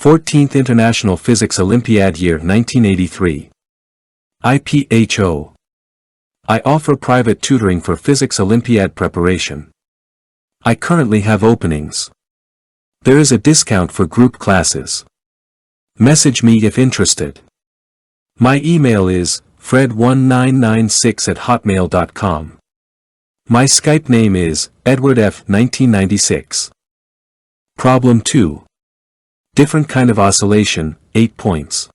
14th International Physics Olympiad Year 1983. IPHO. I offer private tutoring for Physics Olympiad preparation. I currently have openings. There is a discount for group classes. Message me if interested. My email is fred1996@hotmail.com. My Skype name is Eduard F. 1996. Problem 2. Different kind of oscillation, 8 points.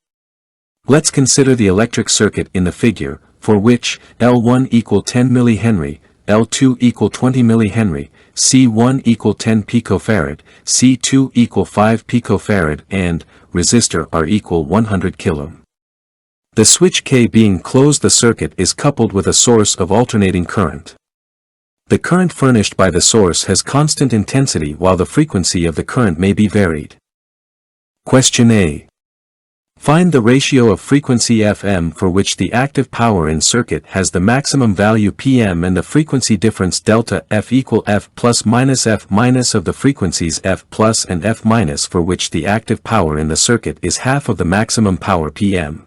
Let's consider the electric circuit in the figure, for which L1 equal 10 mH, L2 equal 20 mH, C1 equal 10 picofarad, C2 equal 5 picofarad, and resistor R equal 100 kilo. The switch K being closed, the circuit is coupled with a source of alternating current. The current furnished by the source has constant intensity while the frequency of the current may be varied. Question A. Find the ratio of frequency Fm for which the active power in circuit has the maximum value Pm and the frequency difference delta F equal F plus minus F minus of the frequencies F plus and F minus for which the active power in the circuit is half of the maximum power Pm.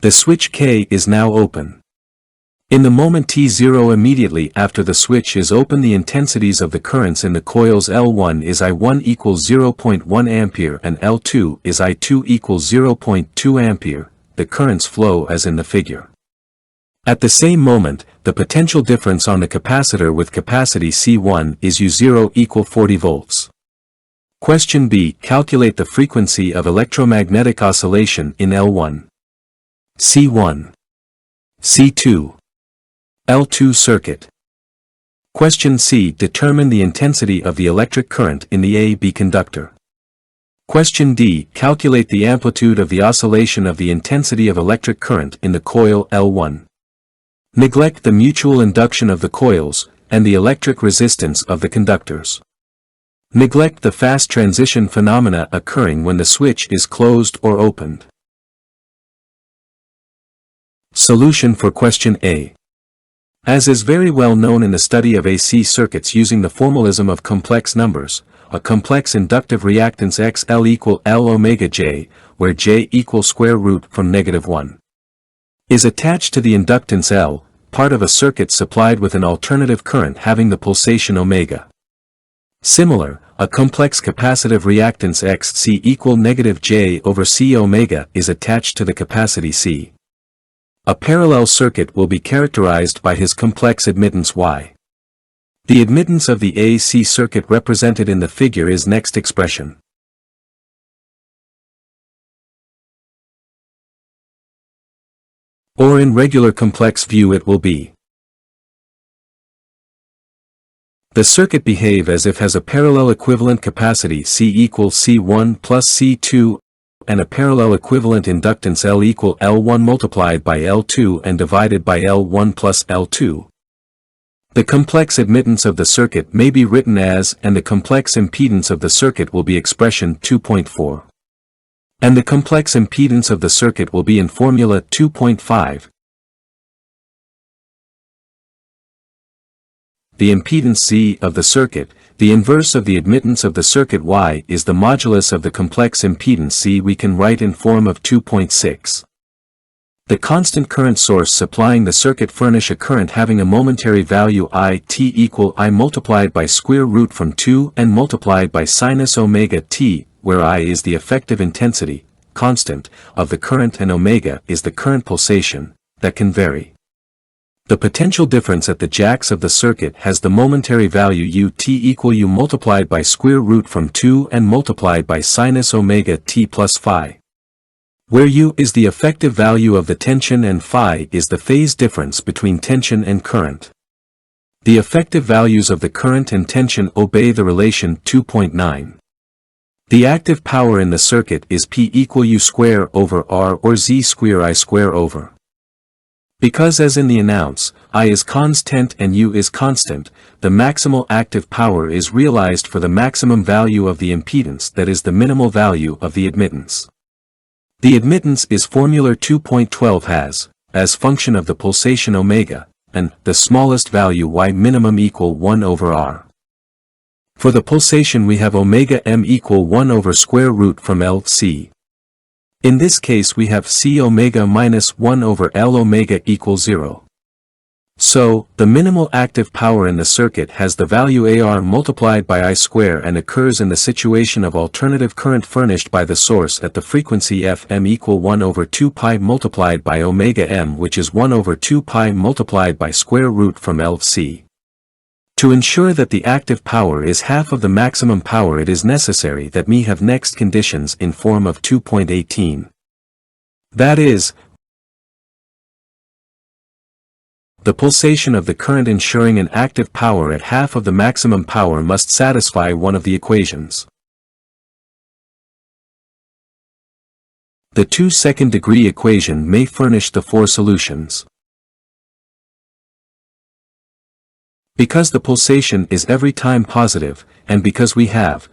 The switch K is now open. In the moment t0 immediately after the switch is open, the intensities of the currents in the coils L1 is I1 equals 0.1 ampere and L2 is I2 equals 0.2 ampere, the currents flow as in the figure. At the same moment, the potential difference on the capacitor with capacity C1 is U0 equal 40 volts. Question B. Calculate the frequency of electromagnetic oscillation in L1. C1. C2. L2 circuit. Question C. Determine the intensity of the electric current in the AB conductor. Question D. Calculate the amplitude of the oscillation of the intensity of electric current in the coil L1. Neglect the mutual induction of the coils, and the electric resistance of the conductors. Neglect the fast transition phenomena occurring when the switch is closed or opened. Solution for question A. As is very well known in the study of AC circuits using the formalism of complex numbers, a complex inductive reactance XL equal L omega J, where J equals square root from -1, is attached to the inductance L, part of a circuit supplied with an alternative current having the pulsation omega. Similar, a complex capacitive reactance XC equal -J over C omega is attached to the capacity C. A parallel circuit will be characterized by his complex admittance Y. The admittance of the AC circuit represented in the figure is next expression. Or in regular complex view it will be. The circuit behave as if has a parallel equivalent capacity C equals C1 plus C2 and a parallel equivalent inductance L equal L1 multiplied by L2 and divided by L1 plus L2. The complex admittance of the circuit may be written as, and the complex impedance of the circuit will be expression 2.4. And the complex impedance of the circuit will be in formula 2.5. The impedance Z of the circuit, the inverse of the admittance of the circuit Y, is the modulus of the complex impedance Z. We can write in form of 2.6. The constant current source supplying the circuit furnish a current having a momentary value IT equal I multiplied by square root from 2 and multiplied by sinus omega t, where I is the effective intensity, constant, of the current and omega is the current pulsation, that can vary. The potential difference at the jacks of the circuit has the momentary value UT equal U multiplied by square root from 2 and multiplied by sinus omega t plus phi. Where U is the effective value of the tension and phi is the phase difference between tension and current. The effective values of the current and tension obey the relation 2.9. The active power in the circuit is P equal U square over R or Z square I square over. Because as in the announce, I is constant and U is constant, the maximal active power is realized for the maximum value of the impedance that is the minimal value of the admittance. The admittance is formula 2.12 has, as function of the pulsation omega, and the smallest value Y minimum equal 1 over R. For the pulsation we have omega m equal 1 over square root from L c. In this case we have c omega minus 1 over L omega equals 0. So, the minimal active power in the circuit has the value AR multiplied by I square and occurs in the situation of alternative current furnished by the source at the frequency Fm equal 1 over 2 pi multiplied by omega m, which is 1 over 2 pi multiplied by square root from L c. To ensure that the active power is half of the maximum power, it is necessary that me have next conditions in form of 2.18. That is, the pulsation of the current ensuring an active power at half of the maximum power must satisfy one of the equations. The 2 second-degree equation may furnish the 4 solutions. Because the pulsation is every time positive, and because we have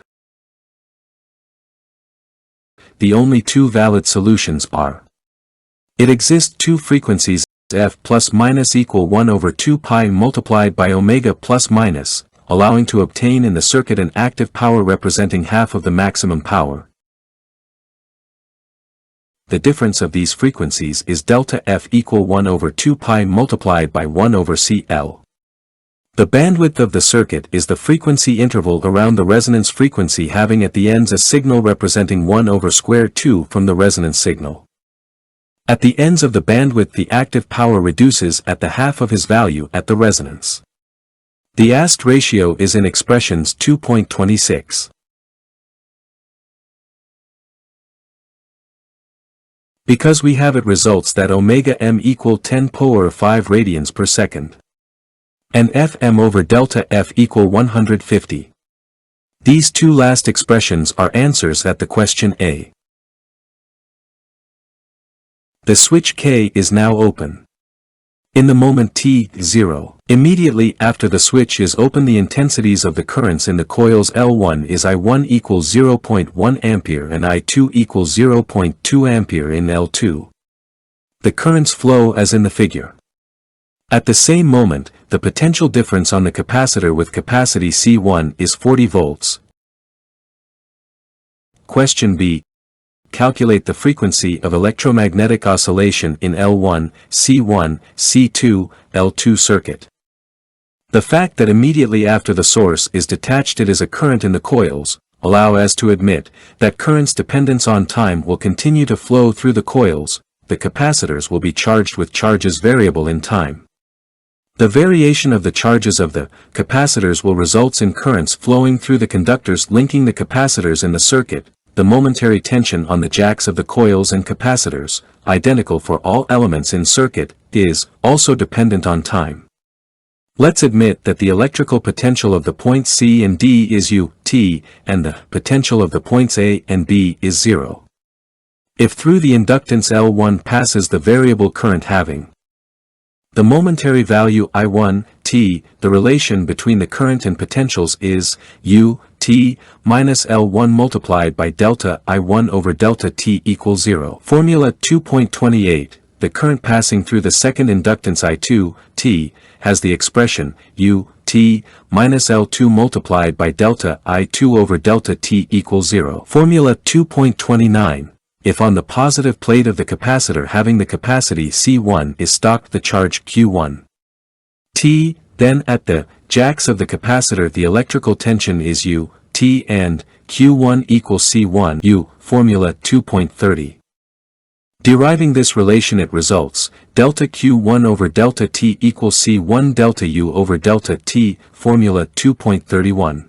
the only 2 valid solutions are: it exists 2 frequencies f plus minus equal 1 over 2 pi multiplied by omega plus minus, allowing to obtain in the circuit an active power representing half of the maximum power. The difference of these frequencies is delta f equal 1 over 2 pi multiplied by 1 over Cl. The bandwidth of the circuit is the frequency interval around the resonance frequency, having at the ends a signal representing 1 over square 2 from the resonance signal. At the ends of the bandwidth the active power reduces at the half of his value at the resonance. The asked ratio is in expressions 2.26. Because we have it results that omega m equal 10 power 5 radians per second. And Fm over delta F equal 150. These 2 last expressions are answers at the question A. The switch K is now open. In the moment t0, immediately after the switch is open, the intensities of the currents in the coils L1 is I1 equals 0.1 ampere and I2 equals 0.2 ampere in L2. The currents flow as in the figure. At the same moment, the potential difference on the capacitor with capacity C1 is 40 volts. Question B. Calculate the frequency of electromagnetic oscillation in L1, C1, C2, L2 circuit. The fact that immediately after the source is detached it is a current in the coils, allow us to admit that current's dependence on time will continue to flow through the coils. The capacitors will be charged with charges variable in time. The variation of the charges of the capacitors will result in currents flowing through the conductors linking the capacitors in the circuit. The momentary tension on the jacks of the coils and capacitors, identical for all elements in circuit, is also dependent on time. Let's admit that the electrical potential of the points C and D is U, T, and the potential of the points A and B is 0. If through the inductance L1 passes the variable current having the momentary value I1, T, the relation between the current and potentials is U, T, minus L1 multiplied by delta I1 over delta T equals 0. Formula 2.28, the current passing through the second inductance I2, T, has the expression, U, T, minus L2 multiplied by delta I2 over delta T equals 0. Formula 2.29. If on the positive plate of the capacitor having the capacity C1 is stocked the charge Q1 T, then at the jacks of the capacitor the electrical tension is U, T and Q1 equals C1 U, formula 2.30. Deriving this relation it results, delta Q1 over delta T equals C1 delta U over delta T, formula 2.31.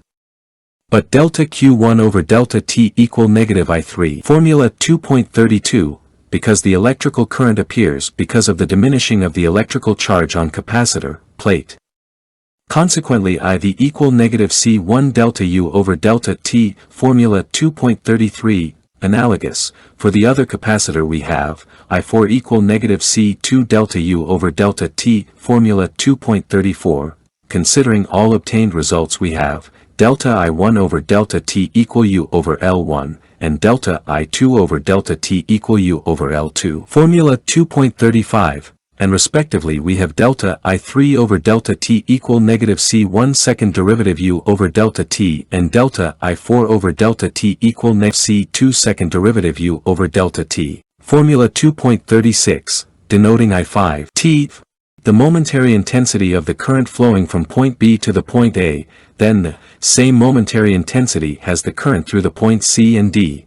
But delta Q1 over delta T equal negative I3. Formula 2.32, because the electrical current appears because of the diminishing of the electrical charge on capacitor, plate. Consequently IV equal negative C1 delta U over delta T, formula 2.33, analogous, for the other capacitor we have, I4 equal negative C2 delta U over delta T, formula 2.34, considering all obtained results we have, delta I1 over delta T equal U over L1, and delta I2 over delta T equal U over L2. Formula 2.35, and respectively we have delta I3 over delta t equal negative C1 second derivative U over delta t and delta I4 over delta t equal negative C2 second derivative U over delta t. Formula 2.36, denoting I5 t, the momentary intensity of the current flowing from point B to the point A, then the same momentary intensity has the current through the points C and D.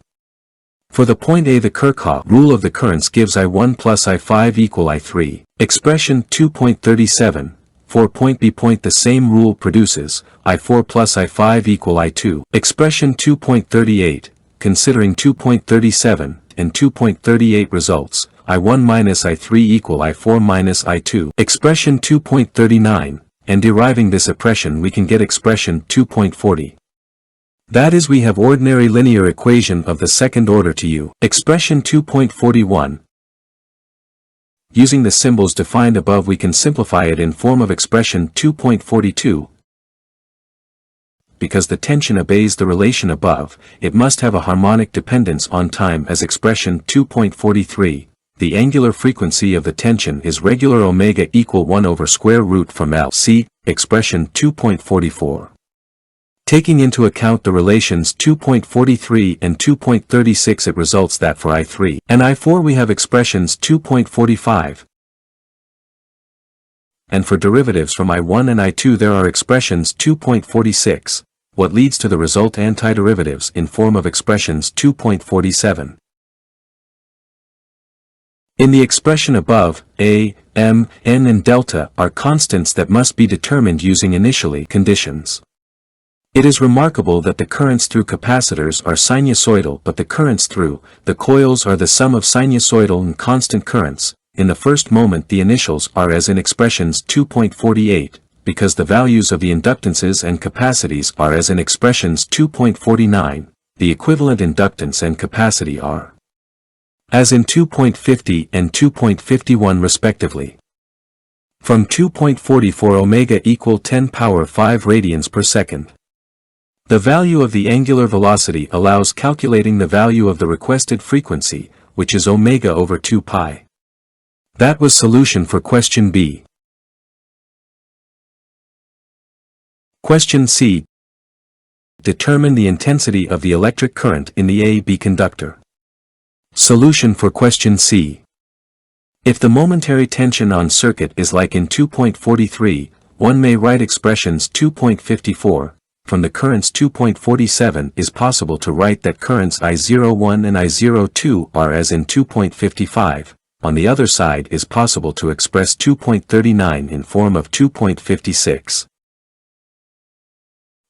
For the point A, the Kirchhoff rule of the currents gives I1 plus I5 equal I3. Expression 2.37, for point B point the same rule produces I4 plus I5 equal I2. Expression 2.38, considering 2.37 and 2.38 results, I1 minus I3 equal I4 minus I2. Expression 2.39, and deriving this expression we can get expression 2.40. That is, we have ordinary linear equation of the second order to U. Expression 2.41. Using the symbols defined above we can simplify it in form of expression 2.42. Because the tension obeys the relation above, it must have a harmonic dependence on time as expression 2.43. The angular frequency of the tension is regular omega equal 1 over square root from L. See expression 2.44. Taking into account the relations 2.43 and 2.36, it results that for I3 and I4 we have expressions 2.45. And for derivatives from I1 and I2 there are expressions 2.46, what leads to the result antiderivatives in form of expressions 2.47. In the expression above, A, M, N and delta are constants that must be determined using initially conditions. It is remarkable that the currents through capacitors are sinusoidal, but the currents through the coils are the sum of sinusoidal and constant currents. In the first moment the initials are as in expressions 2.48, because the values of the inductances and capacities are as in expressions 2.49, the equivalent inductance and capacity are as in 2.50 and 2.51 respectively. From 2.44 omega equal 10 power 5 radians per second. The value of the angular velocity allows calculating the value of the requested frequency, which is omega over 2 pi. That was solution for question B. Question C. Determine the intensity of the electric current in the A-B conductor. Solution for question C. If the momentary tension on circuit is like in 2.43, one may write expressions 2.54. From the currents 2.47 is possible to write that currents I01 and I02 are as in 2.55. On the other side is possible to express 2.39 in form of 2.56.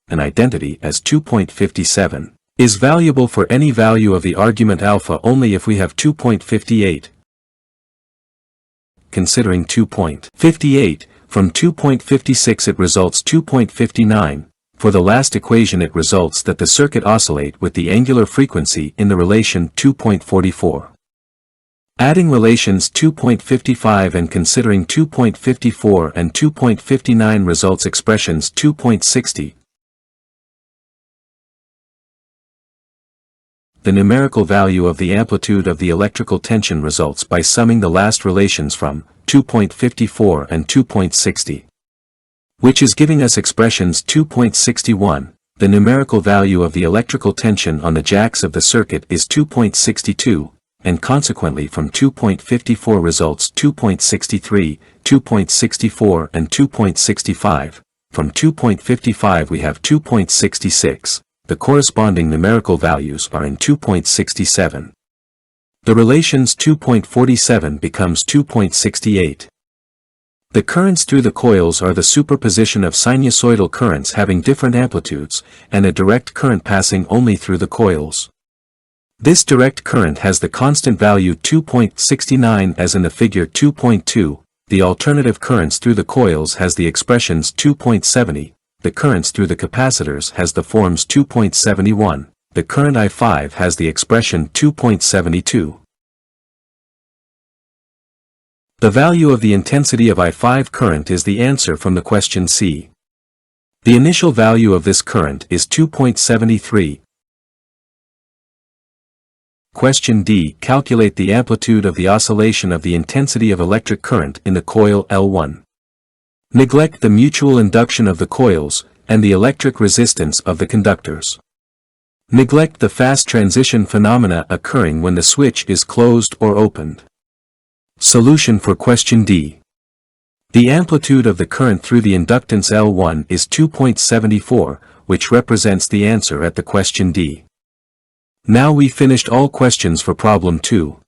An identity as 2.57 is valuable for any value of the argument alpha only if we have 2.58. Considering 2.58, from 2.56 it results 2.59. For the last equation it results that the circuit oscillate with the angular frequency in the relation 2.44. Adding relations 2.55 and considering 2.54 and 2.59 results expressions 2.60. The numerical value of the amplitude of the electrical tension results by summing the last relations from 2.54 and 2.60. Which is giving us expressions 2.61, the numerical value of the electrical tension on the jacks of the circuit is 2.62, and consequently from 2.54 results 2.63, 2.64 and 2.65, from 2.55 we have 2.66, the corresponding numerical values are in 2.67. The relations 2.47 becomes 2.68. The currents through the coils are the superposition of sinusoidal currents having different amplitudes, and a direct current passing only through the coils. This direct current has the constant value 2.69 as in the figure 2.2, the alternative currents through the coils has the expressions 2.70, the currents through the capacitors has the forms 2.71, the current I5 has the expression 2.72. The value of the intensity of I5 current is the answer from the question C. The initial value of this current is 2.73. Question D. Calculate the amplitude of the oscillation of the intensity of electric current in the coil L1. Neglect the mutual induction of the coils, and the electric resistance of the conductors. Neglect the fast transition phenomena occurring when the switch is closed or opened. Solution for question D. The amplitude of the current through the inductance L1 is 2.74, which represents the answer at the question D. Now we finished all questions for problem 2.